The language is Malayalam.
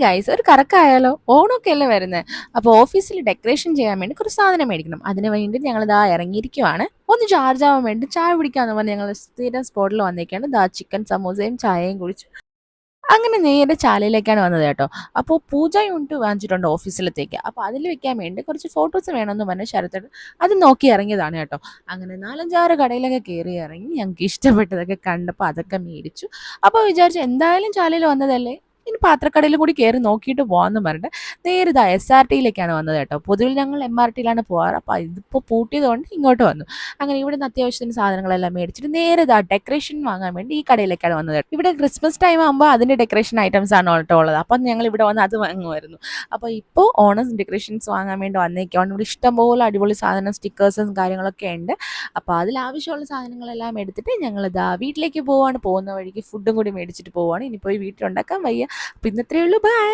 ഗൈസ് ഒരു കറക്കായാലോ ഓണമൊക്കെ അല്ലേ വരുന്നത്. അപ്പോൾ ഓഫീസിൽ ഡെക്കറേഷൻ ചെയ്യാൻ വേണ്ടി കുറച്ച് സാധനം മേടിക്കണം. അതിന് വേണ്ടി ഞങ്ങൾ ഇതാ ഇറങ്ങിയിരിക്കുവാണ്. ഒന്ന് ചാർജ് ആവാൻ വേണ്ടി ചായ കുടിക്കാന്ന് പറഞ്ഞ് ഞങ്ങൾ സ്ഥിരം സ്പോട്ടിൽ വന്നേക്കാണ്. ദാ ചിക്കൻ സമൂസയും ചായയും കുടിച്ചു. അങ്ങനെ നേരെ ചാലയിലേക്കാണ് വന്നത് കേട്ടോ. അപ്പോൾ പൂജ യൂണിറ്റ് വാങ്ങിച്ചിട്ടുണ്ട് ഓഫീസിലത്തേക്ക്. അപ്പോൾ അതിൽ വെക്കാൻ വേണ്ടി കുറച്ച് ഫോട്ടോസ് വേണമെന്ന് പറഞ്ഞ് ശരത്തേട്ടൻ അത് നോക്കി ഇറങ്ങിയതാണ് കേട്ടോ. അങ്ങനെ 4-5 കടയിലൊക്കെ കയറി ഇറങ്ങി ഞങ്ങൾക്ക് ഇഷ്ടപ്പെട്ടതൊക്കെ കണ്ടപ്പോൾ അതൊക്കെ മേടിച്ചു. അപ്പോൾ വിചാരിച്ചു എന്തായാലും ചാലയിൽ വന്നതല്ലേ, ഇനി പാത്രക്കടയിൽ കൂടി കയറി നോക്കിയിട്ട് പോകാമെന്ന് പറഞ്ഞിട്ട് നേരെ ഇതാ SRTയിലേക്കാണ് വന്നത് കേട്ടോ. പൊതുവിൽ ഞങ്ങൾ MRTയിലാണ് പോകാറ്. അപ്പോൾ ഇതിപ്പോൾ പൂട്ടിയതുകൊണ്ട് ഇങ്ങോട്ട് വന്നു. അങ്ങനെ ഇവിടെ നിന്ന് അത്യാവശ്യത്തിന് സാധനങ്ങളെല്ലാം മേടിച്ചിട്ട് നേരെ ഇതാ ഡെക്കറേഷൻ വാങ്ങാൻ വേണ്ടി ഈ കടയിലേക്കാണ് വന്നത്. ഇവിടെ ക്രിസ്മസ് ടൈം ആകുമ്പോൾ അതിൻ്റെ ഡെക്കറേഷൻ ഐറ്റംസ് ആണ് കേട്ടോ ഉള്ളത്. അപ്പം ഞങ്ങൾ ഇവിടെ വന്ന് അത് വാങ്ങുമായിരുന്നു. അപ്പോൾ ഇപ്പോൾ ഓണം ഡെക്കറേഷൻസ് വാങ്ങാൻ വേണ്ടി വന്നേക്കാണ്. ഇവിടെ ഇഷ്ടംപോലെ അടിപൊളി സാധനം സ്റ്റിക്കേഴ്സും കാര്യങ്ങളൊക്കെ ഉണ്ട്. അപ്പോൾ അതിലാവശ്യമുള്ള സാധനങ്ങളെല്ലാം എടുത്തിട്ട് ഞങ്ങൾ ഇതാ വീട്ടിലേക്ക് പോവാണ്. പോകുന്ന വഴിക്ക് ഫുഡും കൂടി മേടിച്ചിട്ട് പോവാണ്. ഇനി പോയി വീട്ടിലുണ്ടാക്കാൻ വയ്യ. അപ്പോൾ ഇന്നത്രയേ ഉള്ളൂ. ബൈ.